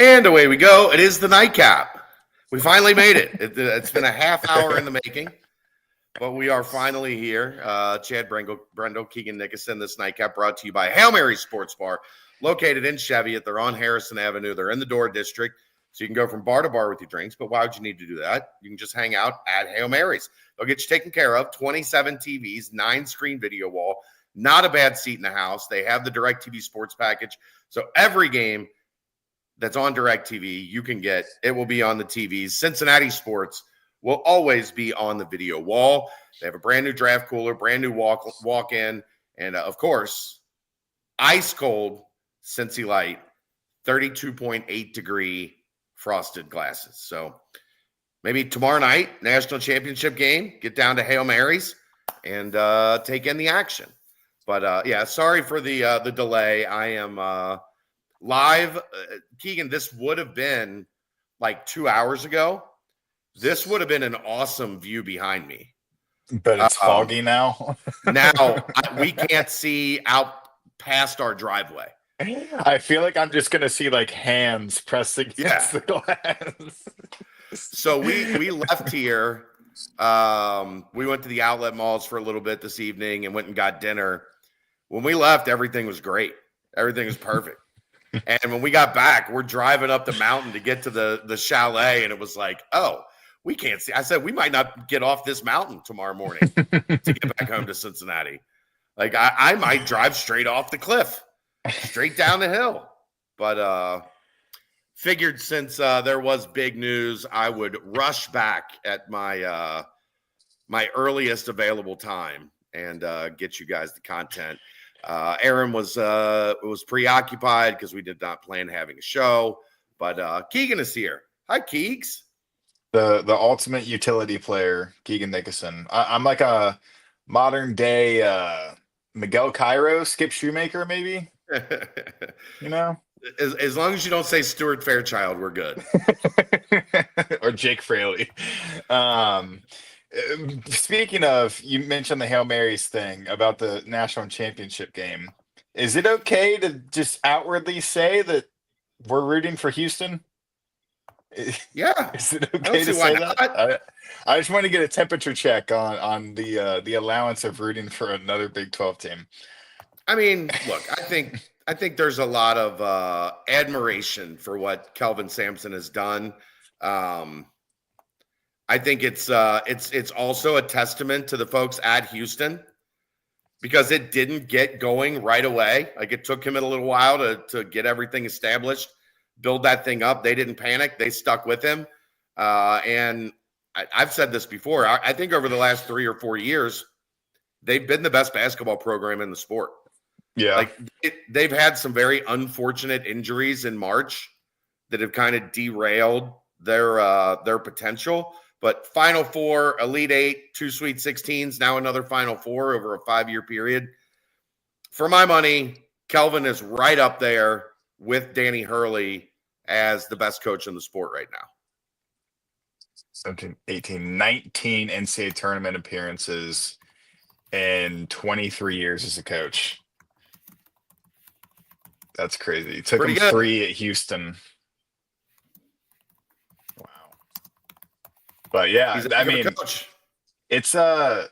And away we go. It is the nightcap. We finally made it. It's been a half hour in the making, but we are finally here. Chad Brendel, Keegan Nickoson, this nightcap brought to you by Hail Mary Sports Bar, located in Cheviot. They're on Harrison Avenue. They're in the Door District, so you can go from bar to bar with your drinks. But why would you need to do that? You can just hang out at Hail Mary's. They'll get you taken care of. 27 TVs, 9-screen video wall. Not a bad seat in the house. They have the DirecTV sports package. So every game that's on DirecTV, you can get, it will be on the TVs. Cincinnati sports will always be on the video wall. They have a brand new draft cooler, brand new walk-in, and of course, ice cold Cincy Light, 32.8 degree frosted glasses. So maybe tomorrow night, national championship game, get down to Hail Mary's and take in the action. But yeah, sorry for the delay. I am live. Keegan, this would have been like 2 hours ago. This would have been an awesome view behind me. But it's foggy now. Now we can't see out past our driveway. I feel like I'm just going to see like hands pressing against the glass. So we left here. We went to the outlet malls for a little bit this evening and went and got dinner. When we left, everything was great. Everything was perfect. And when we got back, we're driving up the mountain to get to the chalet, and it was like, oh, we can't see. I said, we might not get off this mountain tomorrow morning to get back home to Cincinnati. Like, I might drive straight off the cliff, straight down the hill. But figured since there was big news, I would rush back at my my earliest available time and get you guys the content. Aaron was preoccupied because we did not plan having a show, but Keegan is here. Hi, Keegs. The ultimate utility player, Keegan Nickoson. I'm like a modern day Miguel Cairo, Skip Shoemaker, maybe. You know, as long as you don't say Stuart Fairchild, we're good. Or Jake Fraley. Speaking of, you mentioned the Hail Marys thing about the national championship game. Is it okay to just outwardly say that we're rooting for Houston? Yeah. Is it okay to say that? I just want to get a temperature check on the allowance of rooting for another Big 12 team. I mean, look, I think there's a lot of admiration for what Kelvin Sampson has done. I think it's also a testament to the folks at Houston because it didn't get going right away. Like, it took him a little while to get everything established, build that thing up. They didn't panic. They stuck with him. And I've said this before. I think over the last 3 or 4 years, they've been the best basketball program in the sport. Yeah. Like, they've had some very unfortunate injuries in March that have kind of derailed their potential. But Final Four, Elite Eight, 2 Sweet 16s, now another Final Four over a 5-year period. For my money, Kelvin is right up there with Danny Hurley as the best coach in the sport right now. 17, 18, 19 NCAA tournament appearances in 23 years as a coach. That's crazy. It took him 3 at Houston. Wow. But yeah, I mean, it's I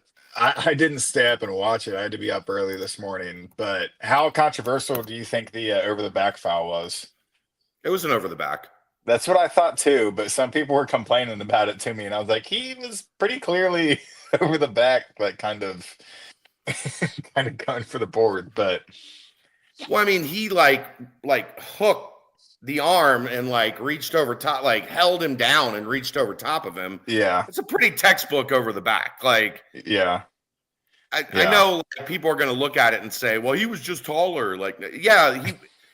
didn't stay up and watch it. I had to be up early this morning. But how controversial do you think the over the back foul was? It was an over the back. That's what I thought too. But some people were complaining about it to me, and I was like, he was pretty clearly over the back, like kind of going for the board. But well, I mean, he like hooked the arm and like reached over top, like held him down and reached over top of him. Yeah. It's a pretty textbook over the back. Like, yeah. I know like, people are going to look at it and say, well, he was just taller. Like, yeah,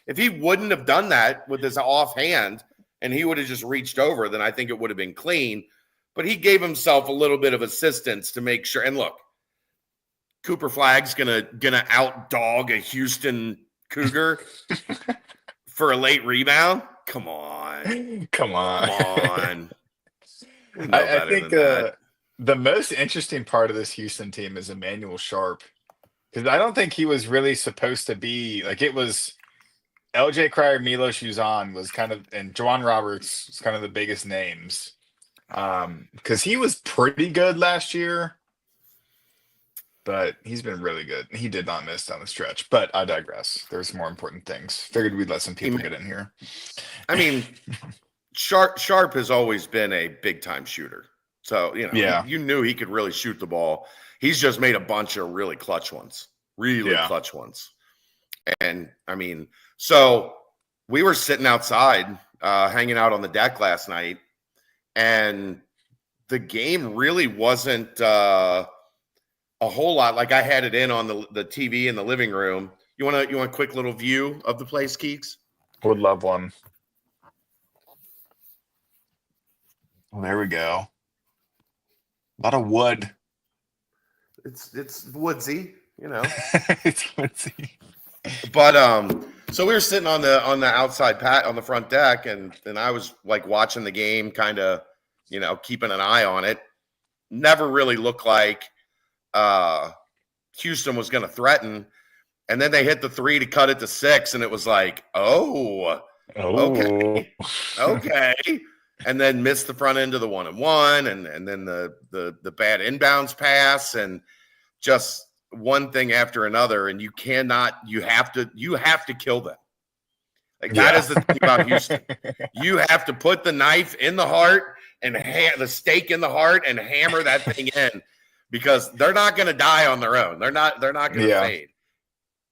if he wouldn't have done that with his offhand and he would have just reached over, then I think it would have been clean. But he gave himself a little bit of assistance to make sure. And look, Cooper Flagg's gonna outdog a Houston Cougar for a late rebound. Come on. I think the most interesting part of this Houston team is Emmanuel Sharp, because I don't think he was really supposed to be like, it was LJ Cryer, Milos Uzan was kind of, and Juwan Roberts was kind of the biggest names. Because he was pretty good last year, but he's been really good. He did not miss down the stretch, but I digress. There's more important things. Figured we'd let some people get in here. I mean, Sharp has always been a big time shooter. So, you knew he could really shoot the ball. He's just made a bunch of really clutch ones, clutch ones. And I mean, so we were sitting outside, hanging out on the deck last night, and the game really wasn't a whole lot. Like I had it in on the TV in the living room. You want a quick little view of the place, Keeks? Would love one. Well, there we go. A lot of wood. It's woodsy, It's woodsy. But so we were sitting on the outside on the front deck, and I was like watching the game, kind of, keeping an eye on it. Never really looked like Houston was going to threaten, and then they hit the 3 to cut it to 6, and it was like, okay, and then missed the front end of the 1-and-1, and then the bad inbounds pass, and just one thing after another, and you have to kill them. Like that is the thing about Houston. You have to put the knife in the heart and the stake in the heart and hammer that thing in, because they're not going to die on their own. They're not going to fade.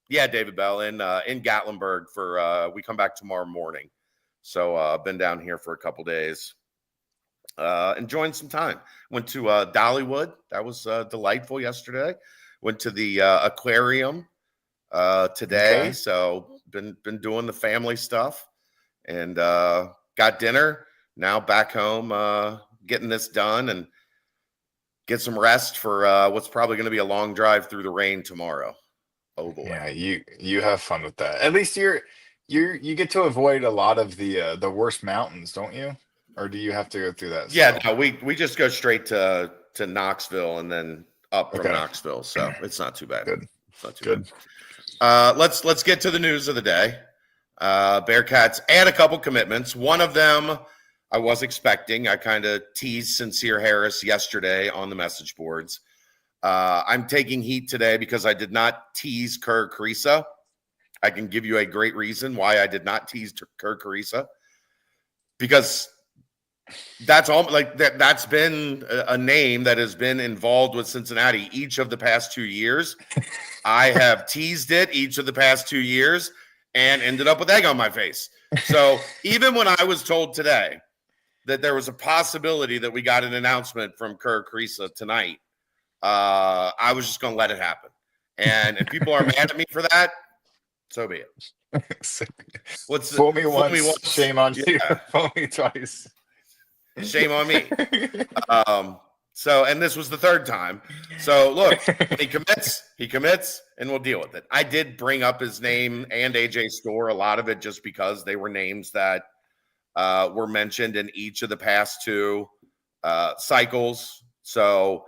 Yeah, David Bell in Gatlinburg for we come back tomorrow morning. So I've been down here for a couple days. Enjoying some time. Went to Dollywood. That was delightful yesterday. Went to the aquarium today. Okay. So been doing the family stuff, and got dinner. Now back home, getting this done and get some rest for what's probably going to be a long drive through the rain tomorrow. Oh boy. Yeah, you have fun with that. At least you get to avoid a lot of the worst mountains, don't you? Or do you have to go through that? Yeah, no, we just go straight to Knoxville and then up from Knoxville, so it's not too bad. Good. It's not too bad. Let's get to the news of the day. Bearcats add a couple commitments. One of them I was expecting. I kind of teased Sencire Harris yesterday on the message boards. I'm taking heat today because I did not tease Kerr Kriisa. I can give you a great reason why I did not tease Kerr Kriisa, because that's all that's been a name that has been involved with Cincinnati each of the past 2 years. I have teased it each of the past 2 years and ended up with egg on my face. So even when I was told today that there was a possibility that we got an announcement from Kerr Kriisa tonight, I was just going to let it happen. And if people are mad at me for that, so be it. Fool me once, shame on you. Fool me twice. Shame on me. And this was the third time. So look, when he commits, and we'll deal with it. I did bring up his name and AJ Storr, a lot of it just because they were names that were mentioned in each of the past two cycles. So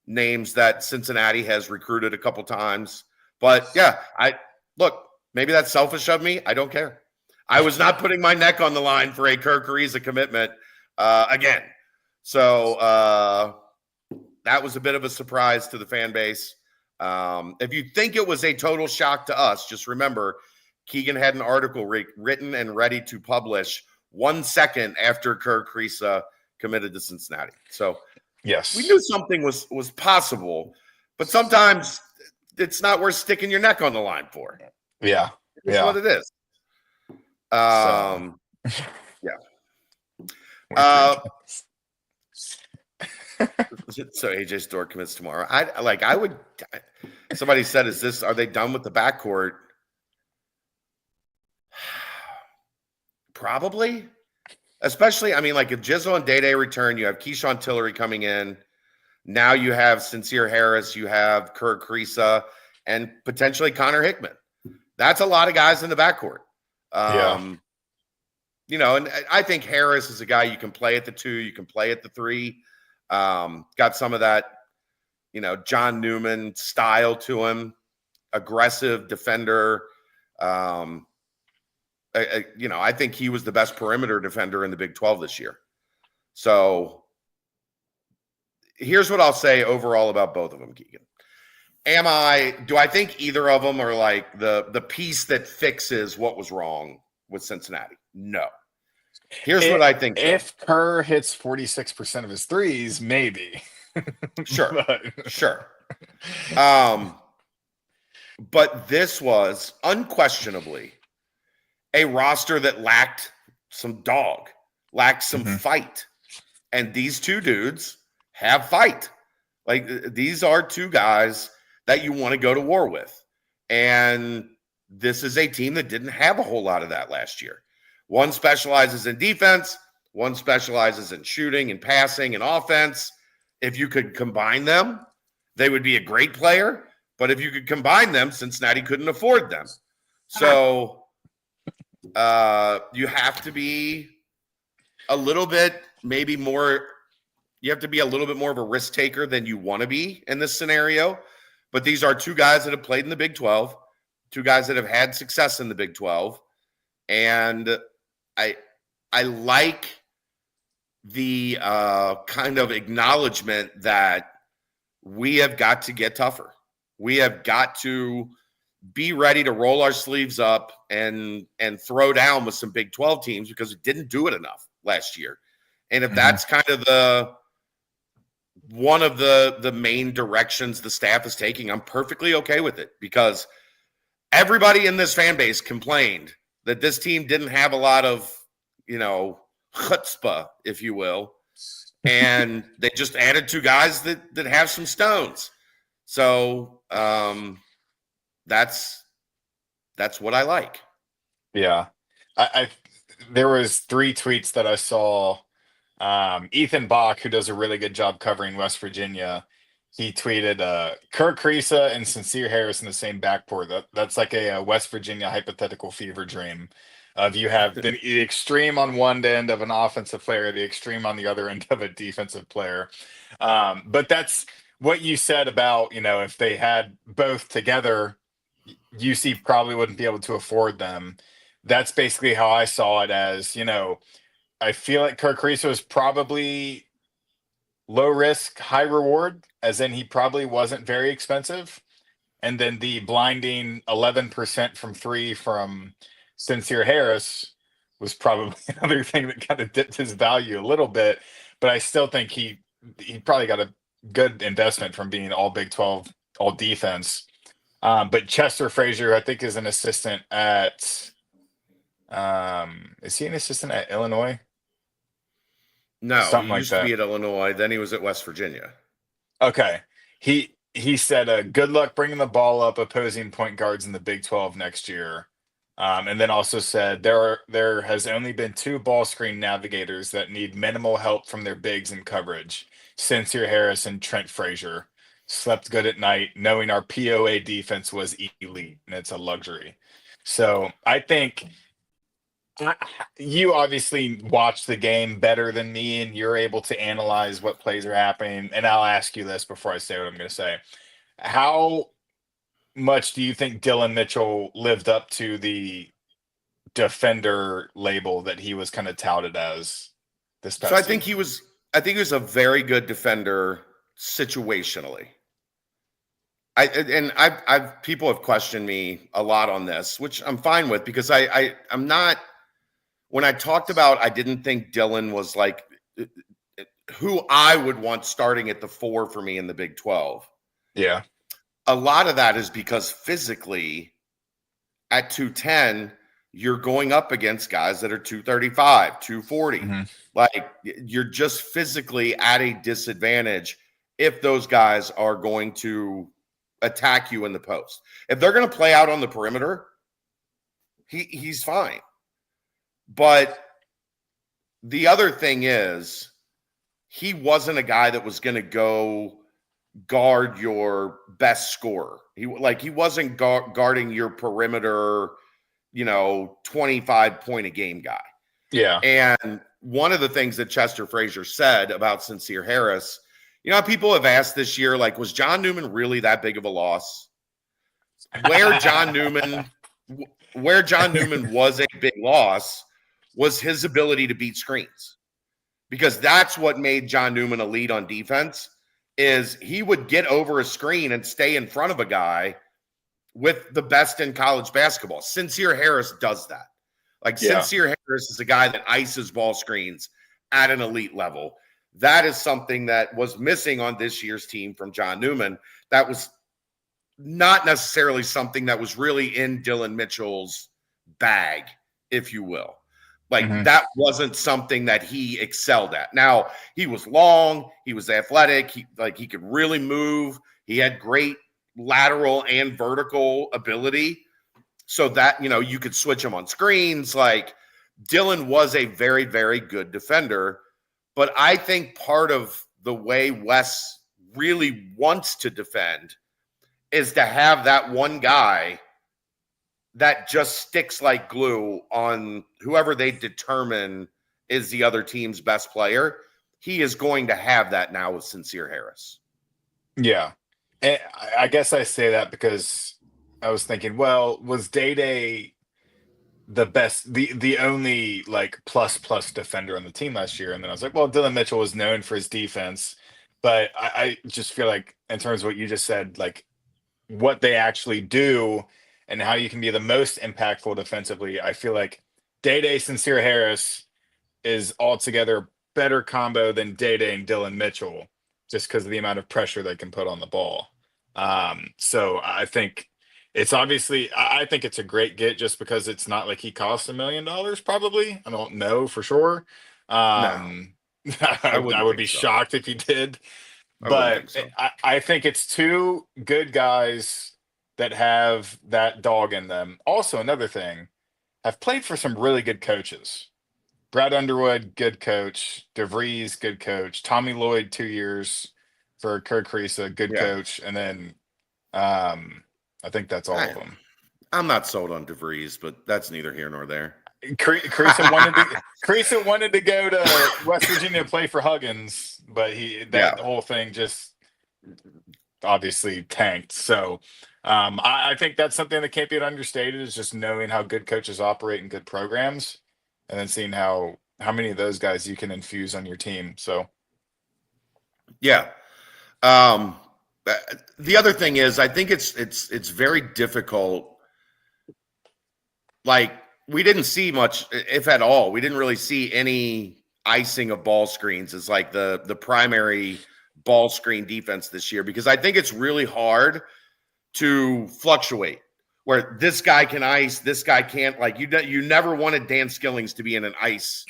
names that Cincinnati has recruited a couple times. But yeah, maybe that's selfish of me. I don't care. I was not putting my neck on the line for a Kerr Kriisa commitment again. So that was a bit of a surprise to the fan base. If you think it was a total shock to us, just remember Keegan had an article written and ready to publish 1 second after Kerr Kriisa committed to Cincinnati. So yes, we knew something was possible, but sometimes it's not worth sticking your neck on the line for. Yeah. It's what it is. Yeah. So AJ Storr commits tomorrow. Somebody said, are they done with the backcourt? Probably. Especially, if Jizzle and Day return, you have Keyshawn Tillery coming in. Now you have Sencire Harris, you have Kerr Kriisa, and potentially Connor Hickman. That's a lot of guys in the backcourt. And I think Harris is a guy you can play at the 2, you can play at the 3. Got some of that, John Newman style to him, aggressive defender. I think he was the best perimeter defender in the Big 12 this year. So here's what I'll say overall about both of them, Keegan. Do I think either of them are like the piece that fixes what was wrong with Cincinnati? No. Here's what I think. If Kerr hits 46% of his threes, maybe. Sure. Sure. But this was unquestionably a roster that lacked some dog, lacked some fight. And these two dudes have fight. Like, these are two guys that you want to go to war with. And this is a team that didn't have a whole lot of that last year. One specializes in defense, one specializes in shooting and passing and offense. If you could combine them, they would be a great player. But if you could combine them, Cincinnati couldn't afford them. So you have to be a little bit, maybe more, you have to be a little bit more of a risk taker than you want to be in this scenario. But these are two guys that have played in the Big 12, two guys that have had success in the Big 12. And I like the kind of acknowledgement that we have got to get tougher. We have got to be ready to roll our sleeves up and throw down with some Big 12 teams because we didn't do it enough last year. And if that's kind of one of the main directions the staff is taking, I'm perfectly okay with it, because everybody in this fan base complained that this team didn't have a lot of, chutzpah, if you will. And they just added two guys that have some stones. So that's what I like. Yeah. There was 3 tweets that I saw. Ethan Bach, who does a really good job covering West Virginia, he tweeted Kerr Kriisa and Sencire Harris in the same backcourt. That's like a West Virginia hypothetical fever dream of you have the extreme on one end of an offensive player, the extreme on the other end of a defensive player. But that's what you said about, if they had both together, UC probably wouldn't be able to afford them. That's basically how I saw it as, I feel like Kerr Kriisa was probably low risk, high reward, as in he probably wasn't very expensive. And then the blinding 11% from 3 from Sencire Harris was probably another thing that kind of dipped his value a little bit. But I still think he probably got a good investment from being all Big 12, all defense. But Chester Frazier, I think, is an assistant at is he an assistant at Illinois? No, Something he used to be at Illinois. Then he was at West Virginia. Okay. He said, good luck bringing the ball up opposing point guards in the Big 12 next year. And then also said there has only been 2 ball screen navigators that need minimal help from their bigs in coverage. Sencire Harris and Trent Frazier. Slept good at night, knowing our POA defense was elite, and it's a luxury. So I think you obviously watch the game better than me, and you're able to analyze what plays are happening. And I'll ask you this before I say what I'm going to say. How much do you think Dylan Mitchell lived up to the defender label that he was kind of touted as this past season? I think he was a very good defender situationally. I've people have questioned me a lot on this, which I'm fine with, because I'm not. When I talked about, I didn't think Dylan was like who I would want starting at the 4 for me in the Big 12. Yeah. A lot of that is because physically at 210, you're going up against guys that are 235, 240. Mm-hmm. Like, you're just physically at a disadvantage if those guys are going to attack you in the post. If they're going to play out on the perimeter, he's fine. But the other thing is, he wasn't a guy that was going to go guard your best scorer. He wasn't guarding your perimeter, 25 point a game guy. Yeah. And one of the things that Chester Frazier said about Sencire Harris, people have asked this year, like, was John Newman really that big of a loss? Where John Newman where John Newman was a big loss was his ability to beat screens, because that's what made John Newman a lead on defense. Is he would get over a screen and stay in front of a guy with the best in college basketball. Sencire Harris does that. Like, Sencire Harris is a guy that ices ball screens at an elite level. That is something that was missing on this year's team from John Newman. That was not necessarily something that was really in Dylan Mitchell's bag, if you will. Like, that wasn't something that he excelled at. Now, he was long, he was athletic, he could really move. He had great lateral and vertical ability, so that, you could switch him on screens. Like, Dylan was a very, very good defender. But I think part of the way Wes really wants to defend is to have that one guy that just sticks like glue on whoever they determine is the other team's best player. He is going to have that now with Sencire Harris. Yeah. And I guess I say that because I was thinking, well, was Day the best, the only like plus defender on the team last year? And then I was like, well, Dylan Mitchell was known for his defense, but I just feel like, in terms of what you just said, like what they actually do and how you can be the most impactful defensively, I feel like Day Sencire Harris is altogether a better combo than Day and Dylan Mitchell, just because of the amount of pressure they can put on the ball. So I think it's obviously, I think it's a great get, just because it's not like he costs $1 million, probably. I don't know for sure. No, I would be shocked if he did. But I think it's two good guys that have that dog in them. Also, another thing, have played for some really good coaches. Brad Underwood, good coach. DeVries, good coach. Tommy Lloyd, 2 years for Kerr Kriisa, good coach. And then I think that's all of them. I'm not sold on DeVries, but that's neither here nor there. Kriisa wanted to go to West Virginia to play for Huggins, but that whole thing just obviously tanked. So I think that's something that can't be understated, is just knowing how good coaches operate in good programs, and then seeing how many of those guys you can infuse on your team. So yeah. The other thing is, I think it's very difficult. Like, we didn't see much, if at all. We didn't really see any icing of ball screens as like the primary ball screen defense this year, because I think it's really hard to fluctuate where this guy can ice, this guy can't. Like, you never wanted Dan Skillings to be in an ice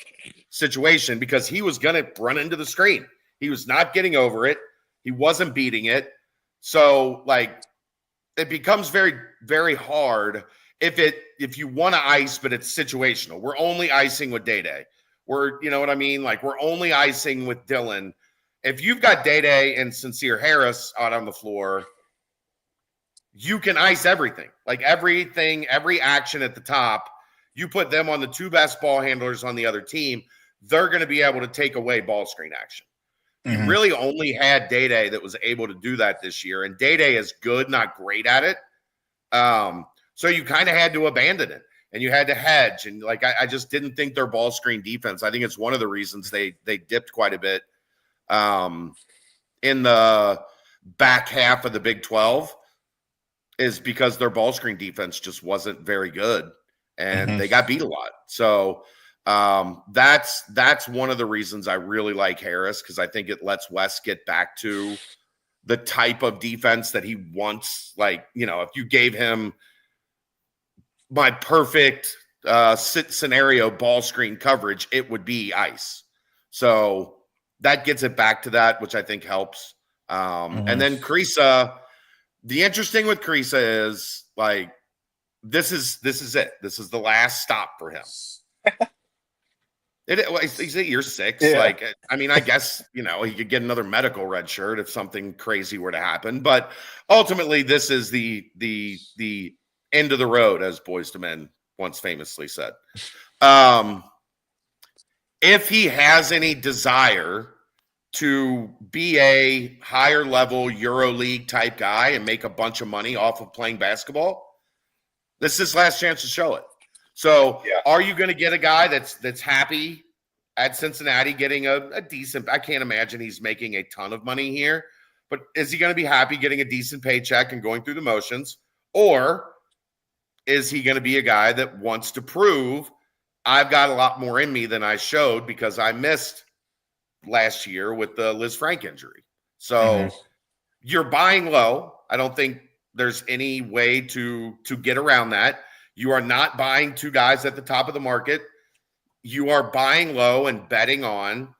situation, because he was going to run into the screen. He was not getting over it. He wasn't beating it. So, like, it becomes very, very hard if you want to ice, but it's situational. We're only icing with Day. You know what I mean? Like, we're only icing with Dylan. If you've got Day and Sencire Harris out on the floor, you can ice everything. Like, everything, every action at the top, you put them on the two best ball handlers on the other team, they're going to be able to take away ball screen action. You really only had Day that was able to do that this year, and Day is good, not great at it. So you kind of had to abandon it, and you had to hedge. And like, I just didn't think their ball screen defense, I think it's one of the reasons they dipped quite a bit in the back half of the Big 12, is because their ball screen defense just wasn't very good, and they got beat a lot. So that's one of the reasons I really like Harris, because I think it lets Wes get back to the type of defense that he wants. Like, if you gave him my perfect scenario ball screen coverage, it would be ice. So that gets it back to that, which I think helps. And then Kriisa, the interesting with Kriisa is, like, this is it. This is the last stop for him. He's at year 6. Yeah. Like, I mean, I guess, he could get another medical red shirt if something crazy were to happen. But ultimately, this is the end of the road, as Boyz II Men once famously said. If he has any desire to be a higher level EuroLeague type guy and make a bunch of money off of playing basketball, This is his last chance to show it. So are you going to get a guy that's happy at Cincinnati getting a decent – I can't imagine he's making a ton of money here. But is he going to be happy getting a decent paycheck and going through the motions? Or is he going to be a guy that wants to prove I've got a lot more in me than I showed because I missed last year with the Liz Frank injury? So you're buying low. I don't think there's any way to get around that. You are not buying two guys at the top of the market. You are buying low and betting on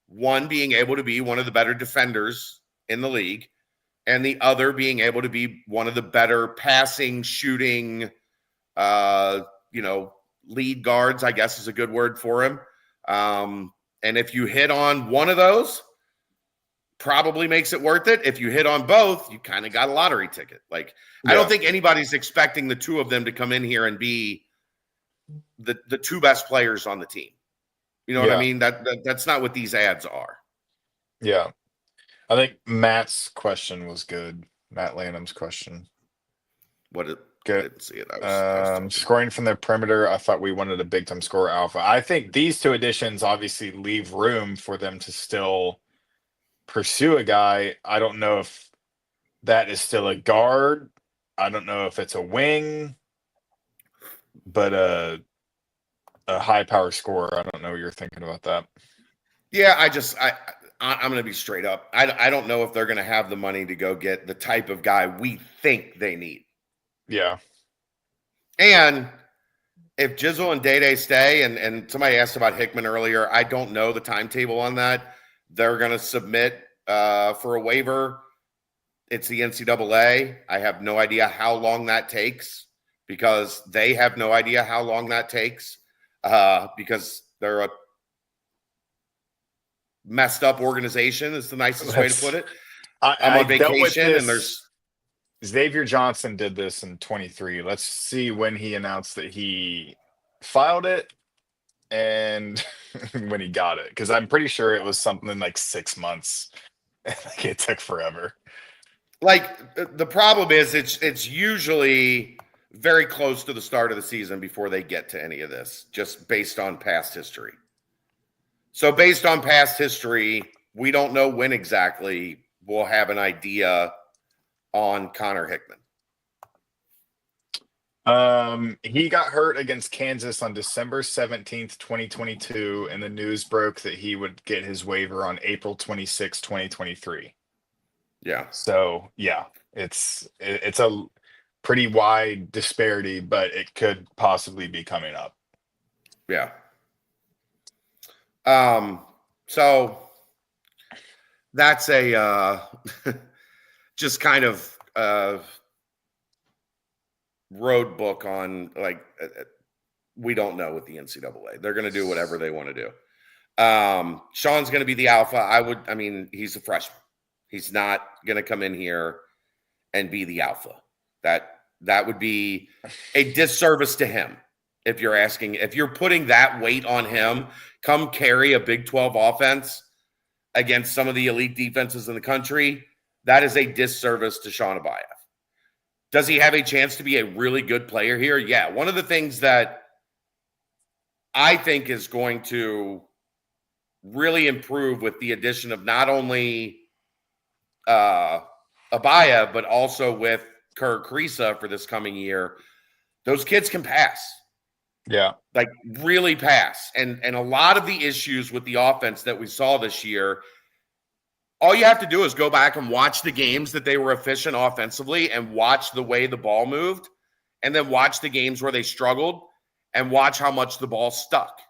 one being able to be one of the better defenders in the league and the other being able to be one of the better passing, shooting, lead guards, I guess is a good word for him. And if you hit on one of those, probably makes it worth it. If you hit on both, you kind of got a lottery ticket. Like, I don't think anybody's expecting the two of them to come in here and be the two best players on the team. You know what I mean? That's not what these ads are. Yeah. I think Matt's question was good. Matt Lanham's question. Good. I didn't see it. I was scoring from the perimeter. I thought we wanted a big time scorer alpha. I think these two additions obviously leave room for them to still pursue a guy. I don't know if that is still a guard. I don't know if it's a wing, but a high power scorer. I don't know what you're thinking about that. Yeah, I'm going to be straight up. I don't know if they're going to have the money to go get the type of guy we think they need. Yeah. And if Jizzle and Day stay, and somebody asked about Hickman earlier, I don't know the timetable on that. They're going to submit for a waiver. It's the NCAA. I have no idea how long that takes because they have no idea how long that takes because they're a messed up organization is the nicest way to put it. I'm on vacation and there's Xavier Johnson did this in 23. Let's see when he announced that he filed it and when he got it, because I'm pretty sure it was something like 6 months. Like it took forever. Like the problem is it's usually very close to the start of the season before they get to any of this, just based on past history. So based on past history, we don't know when exactly we'll have an idea on Connor Hickman. He got hurt against Kansas on December 17th, 2022, and the news broke that he would get his waiver on April 26, 2023. Yeah. So, yeah, it's a pretty wide disparity, but it could possibly be coming up. Yeah. So that's a just kind of road book on we don't know with the NCAA. They're going to do whatever they want to do. Sean's going to be the alpha. He's a freshman. He's not going to come in here and be the alpha. That would be a disservice to him. If you're putting that weight on him, come carry a Big 12 offense against some of the elite defenses in the country, that is a disservice to Sean Abayev. Does he have a chance to be a really good player here? Yeah. One of the things that I think is going to really improve with the addition of not only Abayev, but also with Kerr Kriisa for this coming year, those kids can pass. Yeah. Like really pass. And a lot of the issues with the offense that we saw this year, all you have to do is go back and watch the games that they were efficient offensively and watch the way the ball moved, and then watch the games where they struggled and watch how much the ball stuck.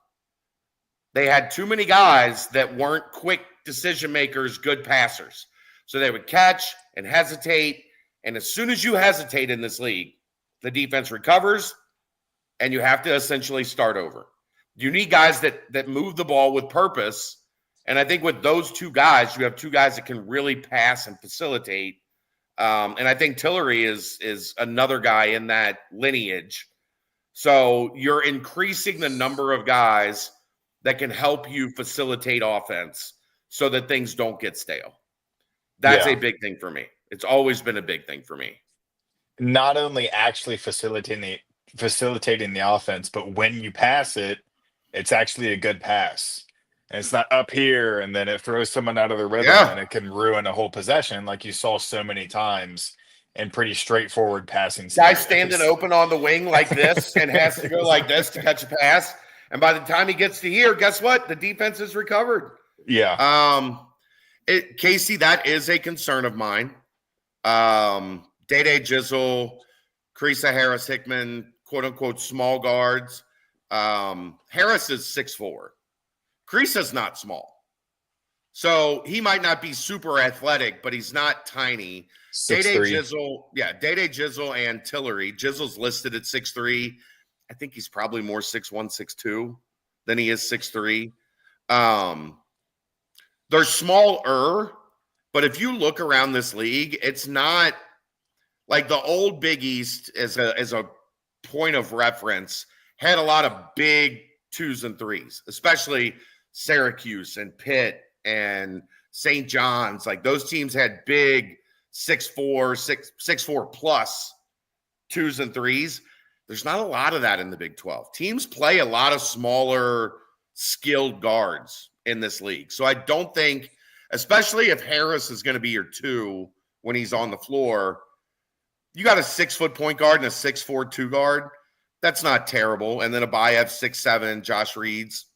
They had too many guys that weren't quick decision makers, good passers. So they would catch and hesitate. And as soon as you hesitate in this league, the defense recovers and you have to essentially start over. You need guys that move the ball with purpose. And I think with those two guys, you have two guys that can really pass and facilitate. And I think Tillery is another guy in that lineage. So you're increasing the number of guys that can help you facilitate offense so that things don't get stale. That's a big thing for me. It's always been a big thing for me. not only actually facilitating the offense, but when you pass it, it's actually a good pass. And it's not up here and then it throws someone out of the rhythm Yeah. and it can ruin a whole possession like you saw so many times in pretty straightforward passing Guy scenarios. standing open on the wing like this and has to go like this to catch a pass. And by the time he gets to here, guess what? The defense is recovered. Yeah. Casey, that is a concern of mine. Day Jizzle, Kriisa, Harris, Hickman, quote unquote small guards. Harris is 6'4". Kriisa's not small. So he might not be super athletic, but he's not tiny. Day Jizzle, Day Jizzle and Tillery. Jizzle's listed at 6'3". I think he's probably more 6'1", 6'2" than he is 6'3". They're smaller, but if you look around this league, it's not like the old Big East as a point of reference had a lot of big 2s and 3s, especially Syracuse and Pitt and St. John's. Like those teams had big 6'4" plus 2s and 3s. There's not a lot of that in the Big 12. Teams play a lot of smaller, skilled guards in this league. So I don't think, especially if Harris is going to be your 2 when he's on the floor, you got a 6-foot point guard and a 6'4" 2 guard. That's not terrible. And then Abayev 6'7", Josh Reed's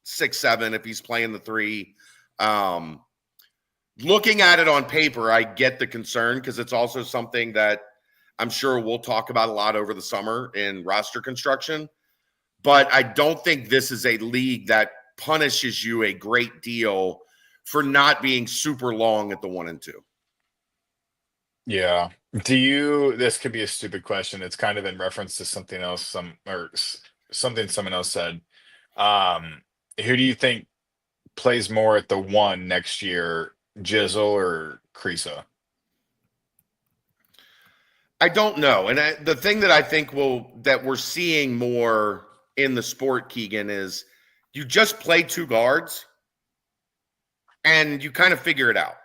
6'7" if he's playing the 3. Looking at it on paper, I get the concern because it's also something that I'm sure we'll talk about a lot over the summer in roster construction. But I don't think this is a league that punishes you a great deal for not being super long at the 1 and 2. Yeah. This could be a stupid question. It's kind of in reference to something else, something someone else said. Who do you think plays more at the 1 next year, Jizzle or Kriisa? I don't know. And the thing that I think that we're seeing more in the sport, Keegan, is you just play 2 guards and you kind of figure it out.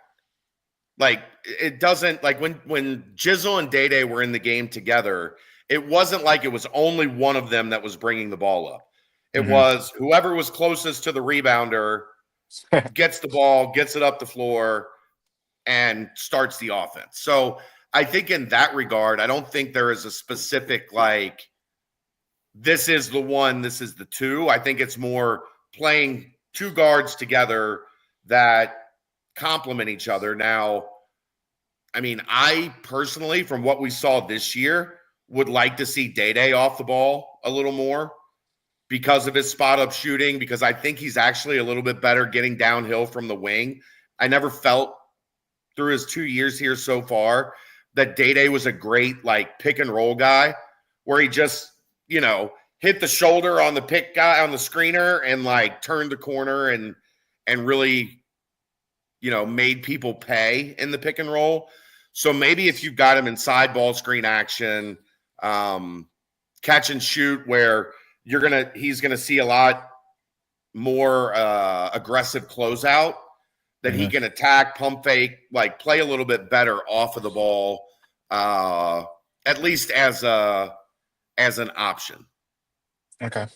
Like it doesn't, like when Jizzle and Day were in the game together, it wasn't like it was only one of them that was bringing the ball up. It was whoever was closest to the rebounder gets the ball, gets it up the floor, and starts the offense. So I think in that regard, I don't think there is a specific, like, this is the 1, this is the 2. I think it's more playing 2 guards together that complement each other. Now, I mean, I personally, from what we saw this year, would like to see Day off the ball a little more because of his spot-up shooting, because I think he's actually a little bit better getting downhill from the wing. I never felt through his 2 years here so far that Day was a great, like, pick-and-roll guy where he just, hit the shoulder on the pick guy on the screener and, like, turned the corner and really – made people pay in the pick and roll. So maybe if you've got him inside ball screen action, catch and shoot, where he's gonna see a lot more aggressive closeout that he can attack, pump fake, like play a little bit better off of the ball, at least as an option. Okay.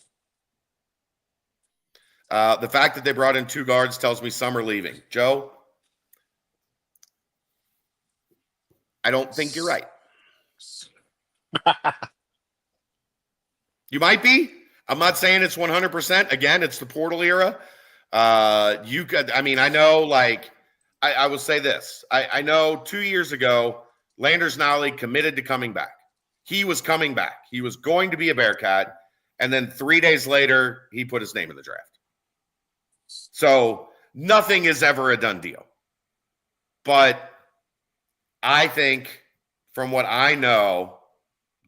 The fact that they brought in 2 guards tells me some are leaving. Joe, I don't think you're right. You might be. I'm not saying it's 100%. Again, it's the portal era. I know, like, I will say this. I know 2 years ago, Landers Nolley committed to coming back. He was coming back. He was going to be a Bearcat. And then 3 days later, he put his name in the draft. So nothing is ever a done deal. But I think, from what I know,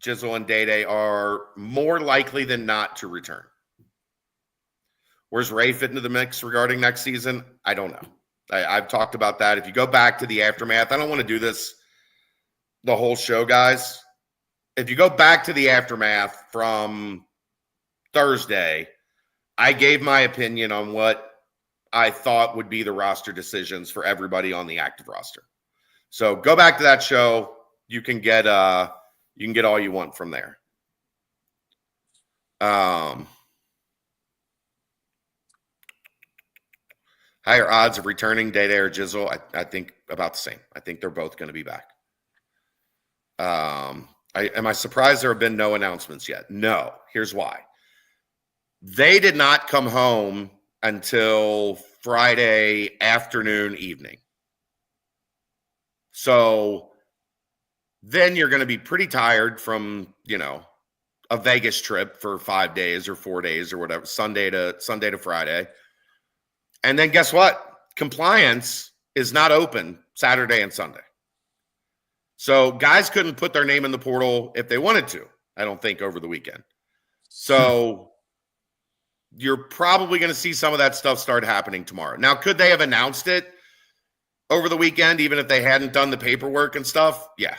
Jizzle and Day are more likely than not to return. Where's Ray fit into the mix regarding next season? I don't know. I've talked about that. If you go back to the aftermath, I don't want to do this the whole show, guys. If you go back to the aftermath from Thursday, I gave my opinion on what I thought would be the roster decisions for everybody on the active roster. So go back to that show. You can get You can get all you want from there. Higher odds of returning Day or Jizzle, I think about the same. I think they're both going to be back. Am I surprised there have been no announcements yet? No. Here's why. They did not come home until Friday afternoon, evening. So then you're going to be pretty tired from, a Vegas trip for 5 days or 4 days or whatever, Sunday to Friday. And then guess what? Compliance is not open Saturday and Sunday. So guys couldn't put their name in the portal if they wanted to, I don't think, over the weekend. So you're probably going to see some of that stuff start happening tomorrow. Now, could they have announced it over the weekend, even if they hadn't done the paperwork and stuff? Yeah.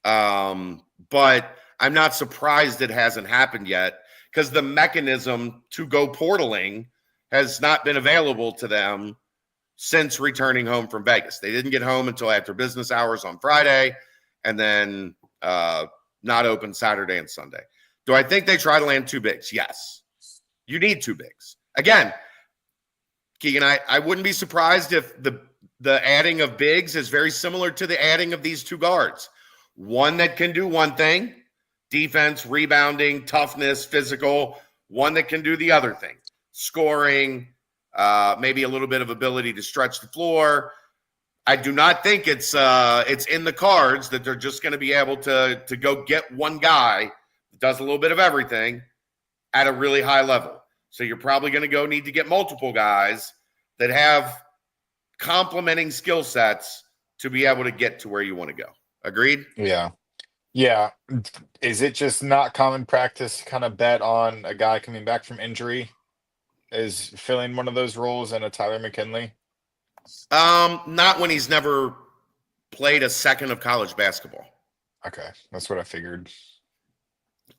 But I'm not surprised it hasn't happened yet, because the mechanism to go portaling has not been available to them since returning home from Vegas. They didn't get home until after business hours on Friday, and then not open Saturday and Sunday. Do I think they try to land 2 bigs? Yes. You need 2 bigs. Again, Keegan, I wouldn't be surprised if the adding of bigs is very similar to the adding of these 2 guards. One that can do one thing, defense, rebounding, toughness, physical. One that can do the other thing, scoring, maybe a little bit of ability to stretch the floor. I do not think it's in the cards that they're just going to be able to go get one guy that does a little bit of everything at a really high level. So you're probably going to need to get multiple guys that have complementing skill sets to be able to get to where you want to go. Agreed? Yeah. Yeah. Is it just not common practice to kind of bet on a guy coming back from injury is filling one of those roles in a Tyler McKinley? Not when he's never played a second of college basketball. Okay. That's what I figured.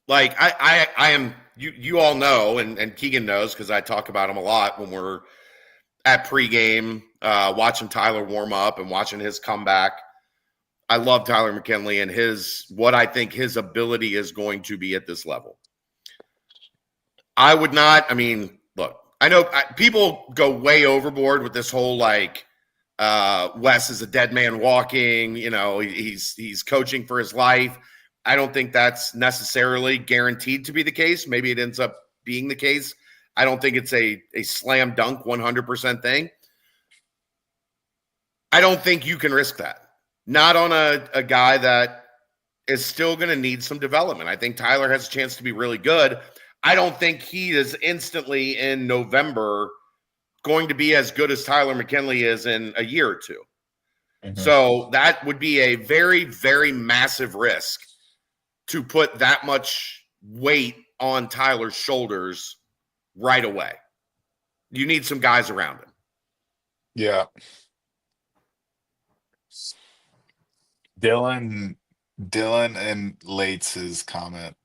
Like I am, you all know, and Keegan knows, because I talk about him a lot when we're at pregame, watching Tyler warm up and watching his comeback. I love Tyler McKinley and what I think his ability is going to be at this level. Look, I know people go way overboard with this whole Wes is a dead man walking, he's coaching for his life. I don't think that's necessarily guaranteed to be the case. Maybe it ends up being the case. I don't think it's a slam dunk 100% thing. I don't think you can risk that. Not on a guy that is still going to need some development. I think Tyler has a chance to be really good. I don't think he is instantly in November going to be as good as Tyler McKinley is in a year or two. Mm-hmm. So that would be a very, very massive risk to put that much weight on Tyler's shoulders right away. You need some guys around him. Yeah. Dylan and Lates' comment.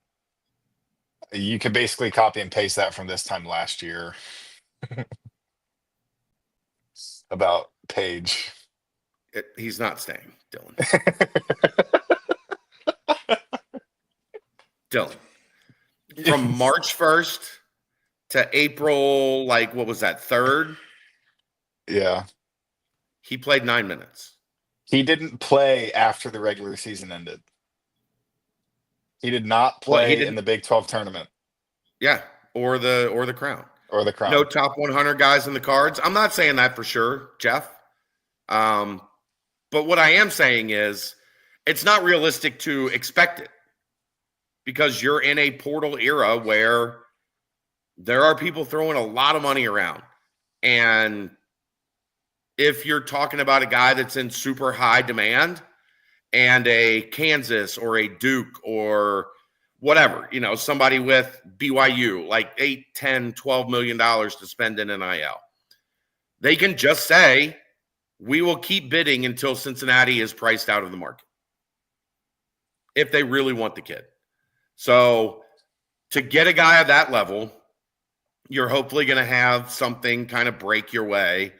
You could basically copy and paste that from this time last year about Page. He's not staying, Dylan. Dylan. From March 1st to April, what was that, 3rd? Yeah. He played 9 minutes. He didn't play after the regular season ended. He did not play in the Big 12 tournament. Yeah, or the Crown. Or the Crown. No top 100 guys in the cards. I'm not saying that for sure, Jeff. But what I am saying is it's not realistic to expect it, because you're in a portal era where there are people throwing a lot of money around. And if you're talking about a guy that's in super high demand and a Kansas or a Duke or whatever, somebody with BYU, like $8, $10, $12 million to spend in NIL, they can just say, we will keep bidding until Cincinnati is priced out of the market, if they really want the kid. So to get a guy at that level, you're hopefully going to have something kind of break your way,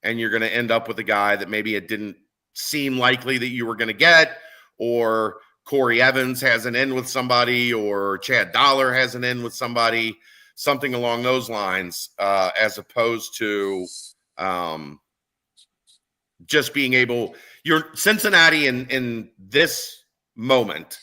and you're going to end up with a guy that maybe it didn't seem likely that you were going to get, or Corey Evans has an in with somebody, or Chad Dollar has an in with somebody, something along those lines, as opposed to just being able. Your Cincinnati in this moment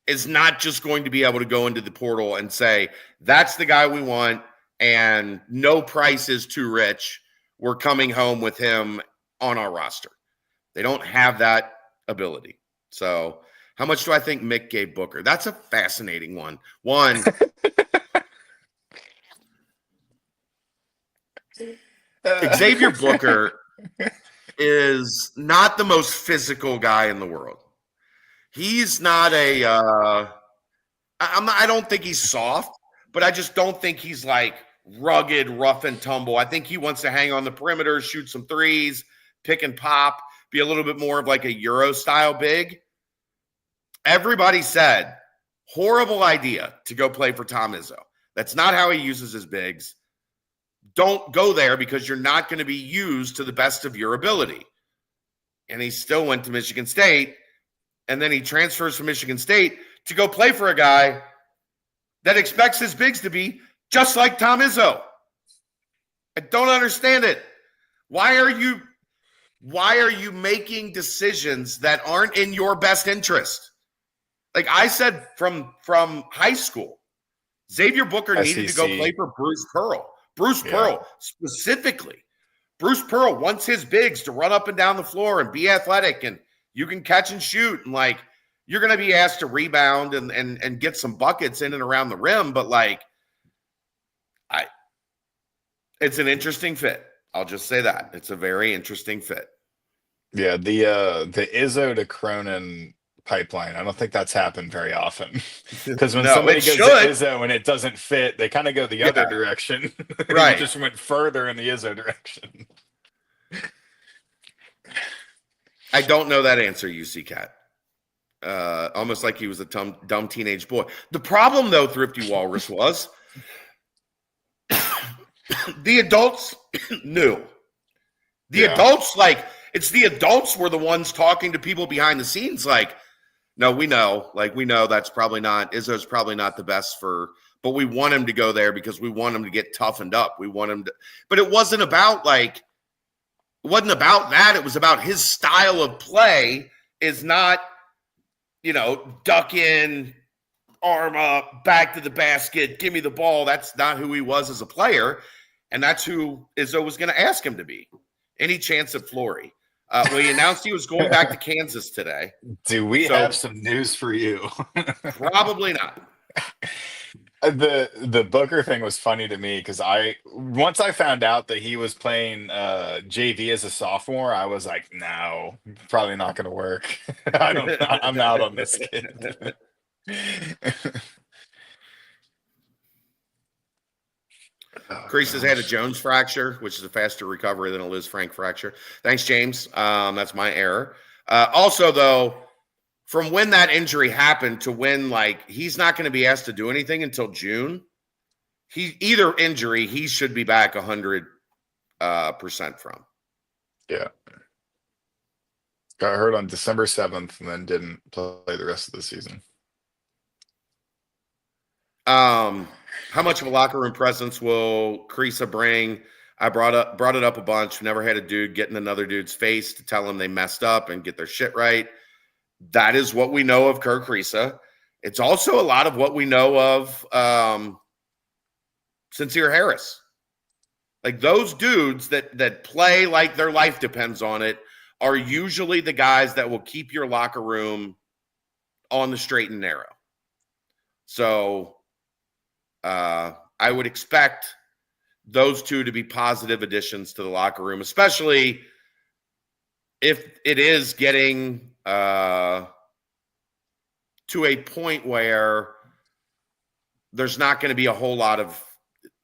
is not just going to be able to go into the portal and say, that's the guy we want, and no price is too rich. We're coming home with him on our roster. They don't have that ability. So how much do I think Mick gave Booker? That's a fascinating one. Xavier Booker is not the most physical guy in the world. He's not I don't think he's soft, but I just don't think he's like rugged, rough and tumble. I think he wants to hang on the perimeter, shoot some threes, pick and pop, be a little bit more of like a Euro style big. Everybody said, horrible idea to go play for Tom Izzo. That's not how he uses his bigs. Don't go there because you're not going to be used to the best of your ability. And he still went to Michigan State, and then he transfers from Michigan State to go play for a guy that expects his bigs to be just like Tom Izzo. I don't understand it. Why are you making decisions that aren't in your best interest? Like I said from high school, Xavier Booker needed to go play for Bruce Pearl. Pearl specifically. Bruce Pearl wants his bigs to run up and down the floor and be athletic, and you can catch and shoot, and like you're going to be asked to rebound and get some buckets in and around the rim, but like it's an interesting fit. I'll just say that. It's a very interesting fit. Yeah, the Izzo to Cronin pipeline, I don't think that's happened very often. Because when somebody goes to Izzo and it doesn't fit, they kind of go the other direction. Right. Just went further in the Izzo direction. I don't know that answer, UC Cat. Almost like he was a dumb teenage boy. The problem, though, Thrifty Walrus, was the adults knew. The adults, like, it's the adults were the ones talking to people behind the scenes, like, no, we know. Like, we know that's probably not, Izzo's probably not the best but we want him to go there because we want him to get toughened up. We want him to, but it wasn't about that. It was about his style of play is not, duck in, arm up, back to the basket, give me the ball. That's not who he was as a player. And that's who Izzo was going to ask him to be. Any chance at Flory? Well, he announced he was going back to Kansas today. Do we have some news for you? Probably not. The Booker thing was funny to me because once I found out that he was playing JV as a sophomore, I was like, no, probably not going to work. I'm out on this kid. Kriisa has had a Jones fracture, which is a faster recovery than a Liz Frank fracture. Thanks, James. That's my error. Also, though, from when that injury happened to when, he's not going to be asked to do anything until June, either injury, he should be back 100% from. Yeah. Got hurt on December 7th and then didn't play the rest of the season. How much of a locker room presence will Kriisa bring? I brought it up a bunch. Never had a dude get in another dude's face to tell them they messed up and get their shit right. That is what we know of Kerr Kriisa. It's also a lot of what we know of Sencire Harris. Like those dudes that play like their life depends on it are usually the guys that will keep your locker room on the straight and narrow. So I would expect those two to be positive additions to the locker room, especially if it is getting to a point where there's not going to be a whole lot of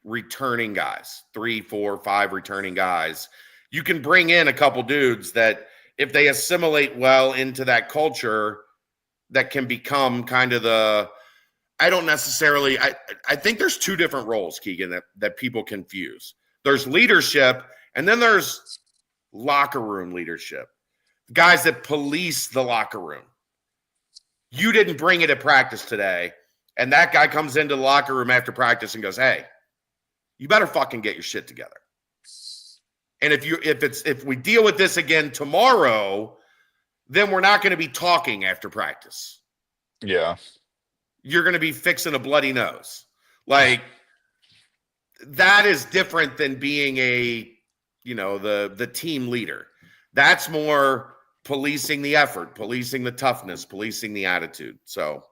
returning guys, 3, 4, 5 returning guys. You can bring in a couple dudes that if they assimilate well into that culture, that can become kind of I think there's two different roles, Keegan, that people confuse. There's leadership, and then there's locker room leadership. Guys that police the locker room. you didn't bring it at practice today, and that guy comes into the locker room after practice and goes, hey, you better fucking get your shit together. And if we deal with this again tomorrow, then we're not going to be talking after practice. Yeah. You're going to be fixing a bloody nose. Like, that is different than being the team leader. That's more policing the effort, policing the toughness, policing the attitude. So,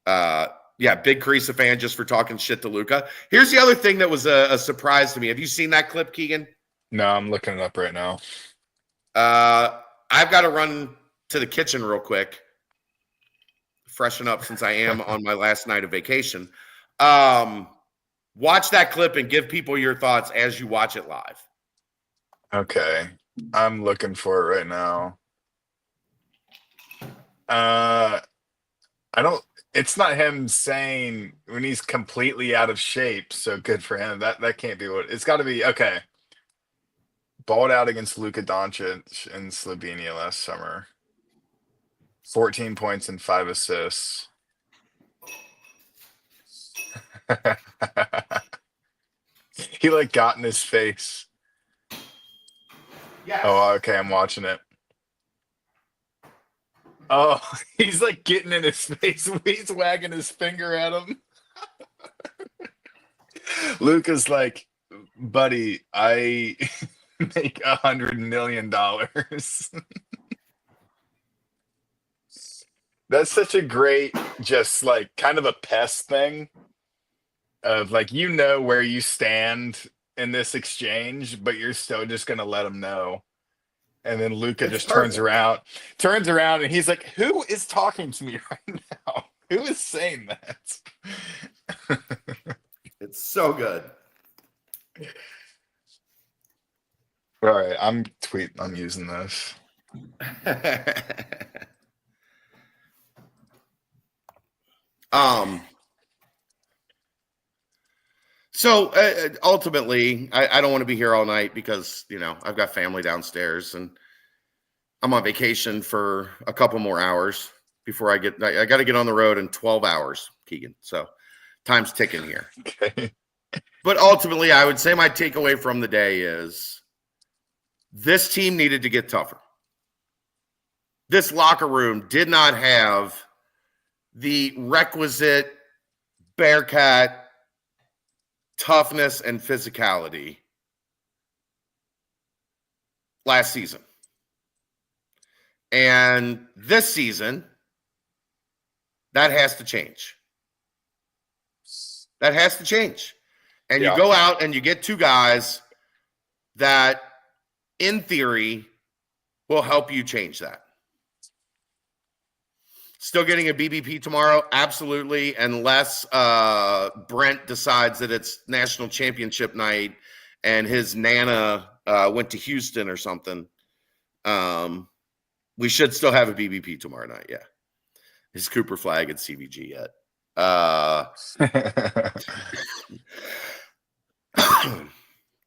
big Kriisa fan just for talking shit to Luka. Here's the other thing that was a surprise to me. Have you seen that clip, Keegan? No, I'm looking it up right now. I've got to run to the kitchen real quick, freshen up since I am on my last night of vacation. Watch that clip and give people your thoughts as you watch it live. Okay. I'm looking for it right now. It's not him saying when he's completely out of shape, so good for him. That can't be what it's got to be. Okay. Balled out against Luka Doncic in Slovenia last summer. 14 points and 5 assists. He got in his face. Yeah. Oh, okay, I'm watching it. Oh, he's getting in his face. He's wagging his finger at him. Luka's like, buddy, I make $100 million. That's such a great, just kind of a pest thing of where you stand in this exchange, but you're still just going to let him know. And then Luka just turns around, and he's like, who is talking to me right now? Who is saying that? It's so good. All right, I'm using this. So ultimately, I don't want to be here all night because, I've got family downstairs and I'm on vacation for a couple more hours before I got to get on the road in 12 hours, Keegan. So time's ticking here. Okay. But ultimately, I would say my takeaway from the day is this team needed to get tougher. This locker room did not have the requisite Bearcat toughness and physicality last season. And this season, that has to change. That has to change. And you go out and you get two guys that, in theory, will help you change that. Still getting a BBP tomorrow? Absolutely. Unless Brent decides that it's national championship night and his Nana went to Houston or something. We should still have a BBP tomorrow night, yeah. His Cooper flag at CVG yet.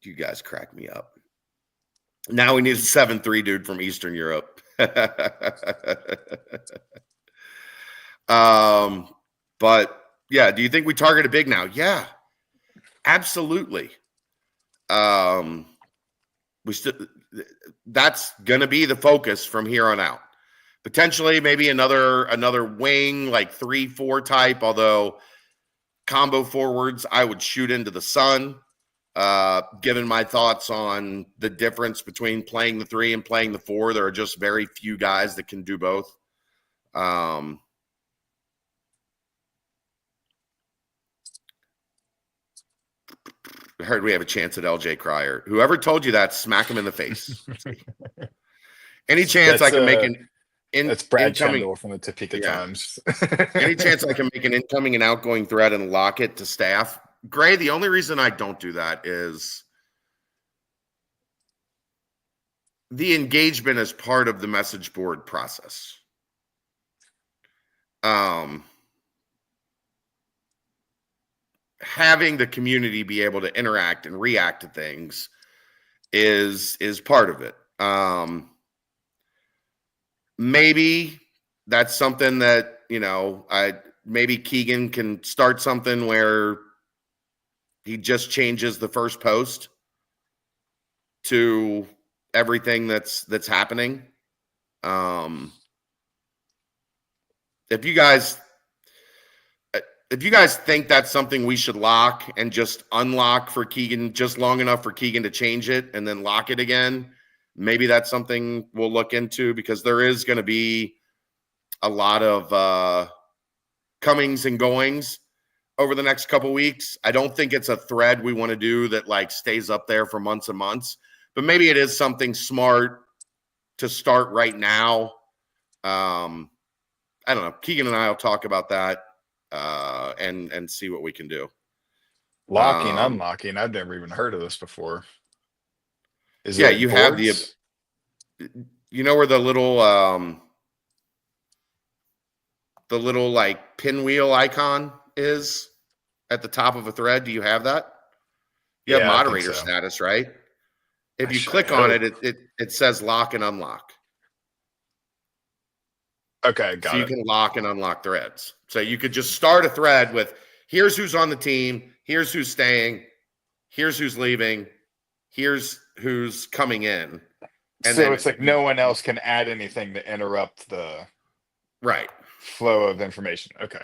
You guys crack me up. Now we need a 7'3" dude from Eastern Europe. But yeah, do you think we target a big now? Yeah, absolutely. That's gonna be the focus from here on out. Potentially, maybe another wing, 3-4 type. Although combo forwards, I would shoot into the sun. Given my thoughts on the difference between playing the 3 and playing the 4, there are just very few guys that can do both. I heard we have a chance at LJ Cryer. Whoever told you that, smack him in the face. Any chance I can make an that's Brad incoming Kendall from the Topeka Times. Any chance I can make an incoming and outgoing thread and lock it to staff? Gray, the only reason I don't do that is the engagement as part of the message board process. Having the community be able to interact and react to things is part of it. Maybe that's something that, maybe Keegan can start something where he just changes the first post to everything that's happening. If you guys think that's something we should lock and just unlock for Keegan just long enough for Keegan to change it and then lock it again, maybe that's something we'll look into, because there is going to be a lot of comings and goings over the next couple weeks. I don't think it's a thread we want to do that like stays up there for months and months, but maybe it is something smart to start right now. I don't know. Keegan and I will talk about that and see what we can do. Locking, unlocking. I've never even heard of this before. You have where the little like pinwheel icon is at the top of a thread. Do you have that? You have moderator status, right? If you click on it, it says lock and unlock. Okay, got it. So you can lock and unlock threads. So you could just start a thread with, here's who's on the team, here's who's staying, here's who's leaving, here's who's coming in. And so it's like no one else can add anything to interrupt the flow of information. Okay.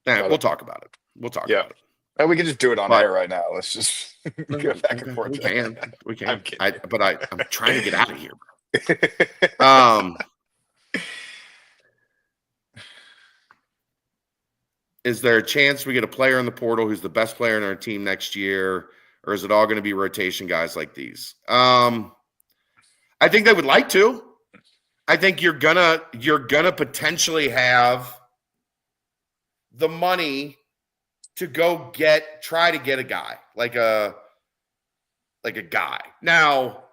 We'll talk about it. About it. And we can just do it on air right now. Let's just go back and forth. We can. I'm trying to get out of here, bro. Is there a chance we get a player in the portal who's the best player in our team next year, or is it all going to be rotation guys like these? I think they would like to. I think you're gonna potentially have the money to go try to get a guy like a guy. Now,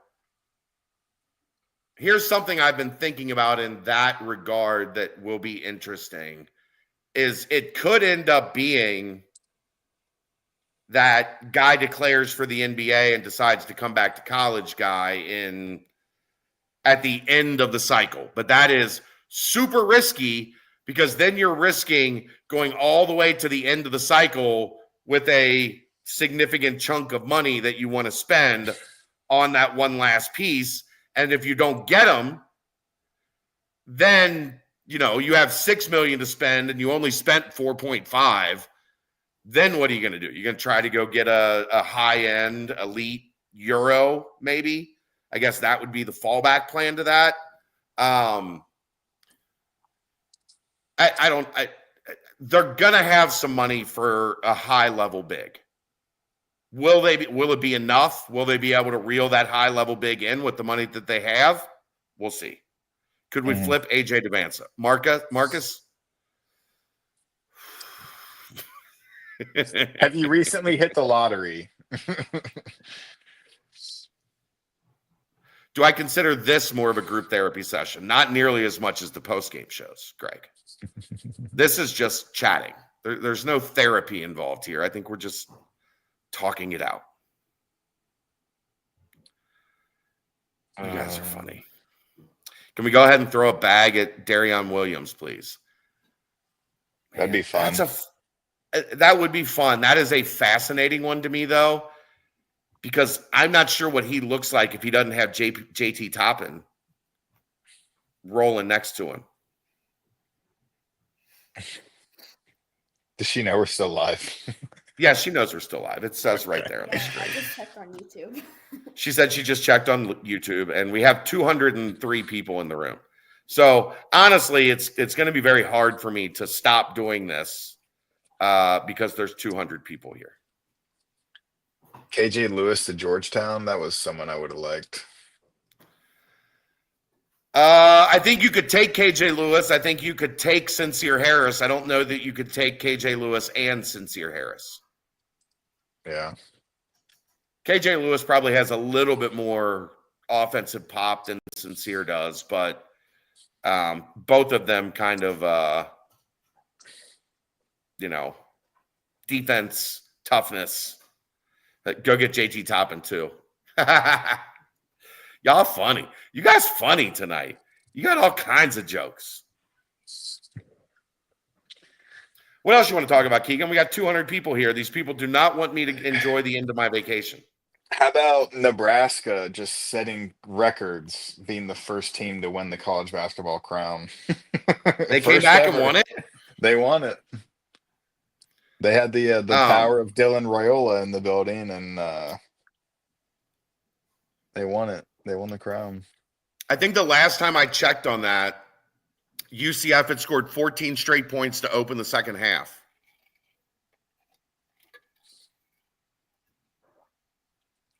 here's something I've been thinking about in that regard that will be interesting. Is it could end up being that guy declares for the NBA and decides to come back to college guy at the end of the cycle. But that is super risky, because then you're risking going all the way to the end of the cycle with a significant chunk of money that you want to spend on that one last piece. And if you don't get them, then you have $6 million to spend and you only spent 4.5. Then what are you going to do? You're going to try to go get a high-end elite Euro, maybe? I guess that would be the fallback plan to that. They're going to have some money for a high-level big. Will it be enough? Will they be able to reel that high-level big in with the money that they have? We'll see. Could we flip AJ Devanza? Marcus? Have you recently hit the lottery? Do I consider this more of a group therapy session? Not nearly as much as the post-game shows, Greg. This is just chatting. There's no therapy involved here. I think we're just talking it out. You guys are funny. Can we go ahead and throw a bag at Darion Williams, please? That'd be fun. That would be fun. That is a fascinating one to me, though, because I'm not sure what he looks like if he doesn't have JT Toppin rolling next to him. Does she know we're still live? Yeah, she knows we're still live. It says right there on the screen. I just checked on YouTube. She said she just checked on YouTube, and we have 203 people in the room. So honestly, it's going to be very hard for me to stop doing this because there's 200 people here. KJ Lewis to Georgetown. That was someone I would have liked. I think you could take KJ Lewis. I think you could take Sencire Harris. I don't know that you could take KJ Lewis and Sencire Harris. Yeah. KJ Lewis probably has a little bit more offensive pop than Sencire does, but both of them kind of, defense, toughness. Go get JT Toppin too. Y'all funny. You guys funny tonight. You got all kinds of jokes. What else you want to talk about, Keegan? We got 200 people here. These people do not want me to enjoy the end of my vacation. How about Nebraska just setting records, being the first team to win the college basketball crown? They came back and won it? They won it. They had the power of Dylan Royola in the building, and they won it. They won the crown. I think the last time I checked on that, UCF had scored 14 straight points to open the second half.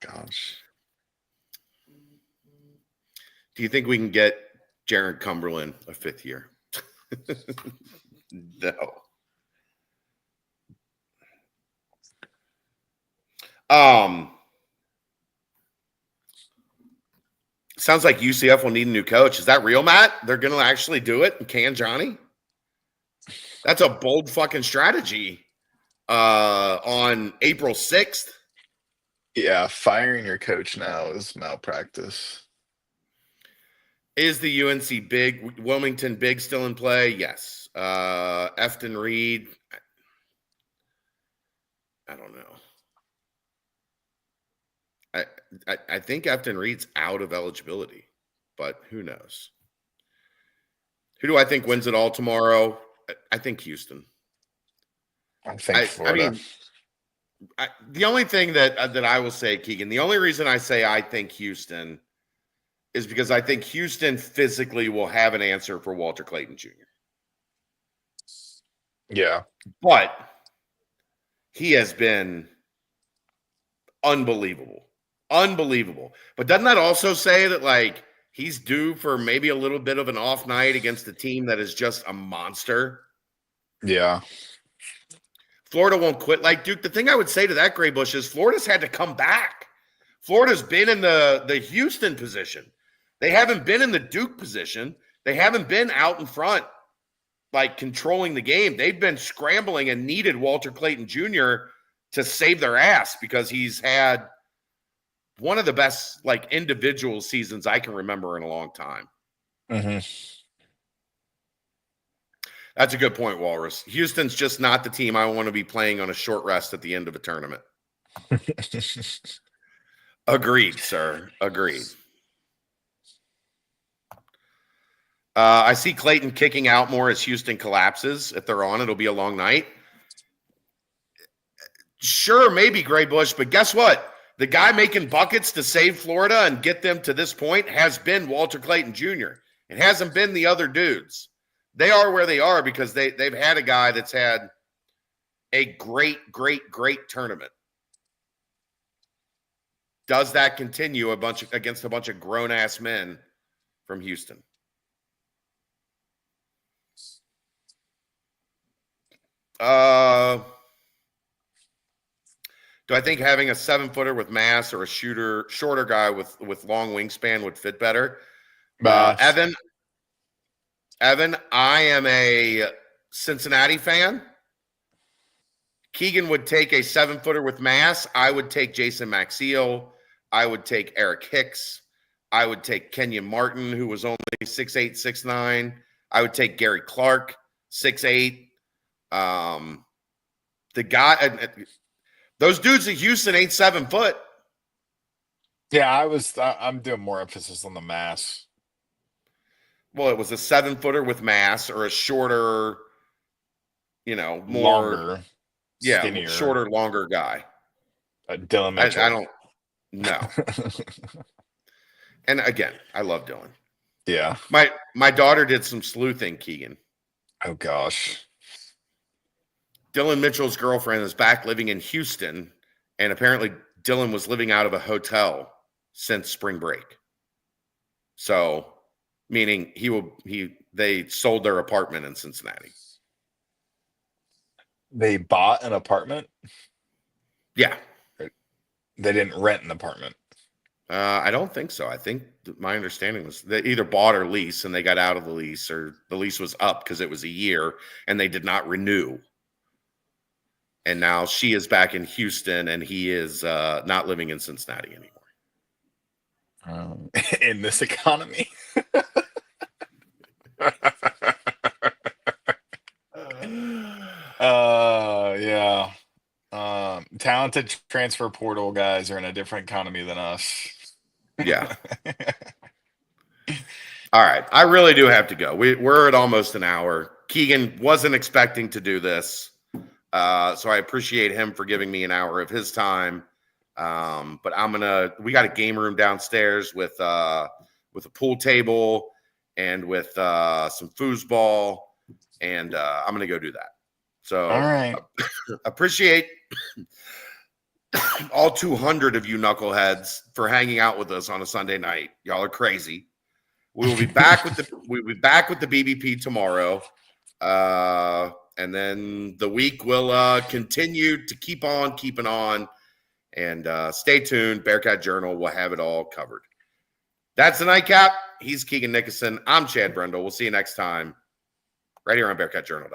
Gosh. Do you think we can get Jared Cumberland a fifth year? No. Sounds like UCF will need a new coach. Is that real, Matt? They're going to actually do it and can Johnny? That's a bold fucking strategy on April 6th. Yeah, firing your coach now is malpractice. Is the UNC big, Wilmington big still in play? Yes. Efton Reed, I don't know. I think Efton Reed's out of eligibility, but who knows? Who do I think wins it all tomorrow? I think Houston. I think Florida. I mean, the only thing that I will say, Keegan, the only reason I say I think Houston is because I think Houston physically will have an answer for Walter Clayton Jr. Yeah. But he has been unbelievable. Unbelievable. But doesn't that also say that, like, he's due for maybe a little bit of an off night against a team that is just a monster? Yeah. Florida won't quit like Duke. The thing I would say to that, Gray Bush, is Florida's had to come back. Florida's been in the Houston position. They haven't been in the Duke position. They haven't been out in front, like, controlling the game. They've been scrambling and needed Walter Clayton Jr. to save their ass because he's had one of the best, like, individual seasons I can remember in a long time. Mm-hmm. That's a good point, Walrus. Houston's just not the team I want to be playing on a short rest at the end of a tournament. Agreed, sir. Agreed. I see Clayton kicking out more as Houston collapses. If they're on, it'll be a long night. Sure, maybe Gray Bush, but guess what? The guy making buckets to save Florida and get them to this point has been Walter Clayton Jr. It hasn't been the other dudes. They are where they are because they've had a guy that's had a great tournament. Does that continue against a bunch of grown-ass men from Houston? Do I think having a 7-footer with mass or a shorter guy with long wingspan would fit better? Evan, I am a Cincinnati fan. Keegan would take a 7-footer with mass. I would take Jason Maxiell. I would take Eric Hicks. I would take Kenyon Martin, who was only 6'8", 6'9". I would take Gary Clark, 6'8". The guy, those dudes at Houston ain't 7 foot. Yeah, I'm doing more emphasis on the mass. Well, it was a 7-footer with mass or a shorter, more longer, skinnier, shorter, longer guy. Dylan Mitchell. I don't know. And again, I love Dylan. Yeah. My daughter did some sleuthing, Keegan. Oh gosh. Dylan Mitchell's girlfriend is back living in Houston, and apparently Dylan was living out of a hotel since spring break. So, meaning they sold their apartment in Cincinnati. They bought an apartment? Yeah. They didn't rent an apartment. I don't think so. I think my understanding was they either bought or lease, and they got out of the lease, or the lease was up because it was a year, and they did not renew. And now she is back in Houston, and he is not living in Cincinnati anymore. In this economy? Yeah. Talented transfer portal guys are in a different economy than us. Yeah. All right. I really do have to go. We're at almost an hour. Keegan wasn't expecting to do this. So I appreciate him for giving me an hour of his time. But we got a game room downstairs with a pool table and with some foosball, and I'm going to go do that. So All right. appreciate all 200 of you knuckleheads for hanging out with us on a Sunday night. Y'all are crazy. We will be back with the BBP tomorrow. And then the week will continue to keep on keeping on. And stay tuned. Bearcat Journal will have it all covered. That's the Nightcap. He's Keegan Nickoson. I'm Chad Brendel. We'll see you next time right here on BearcatJournal.com.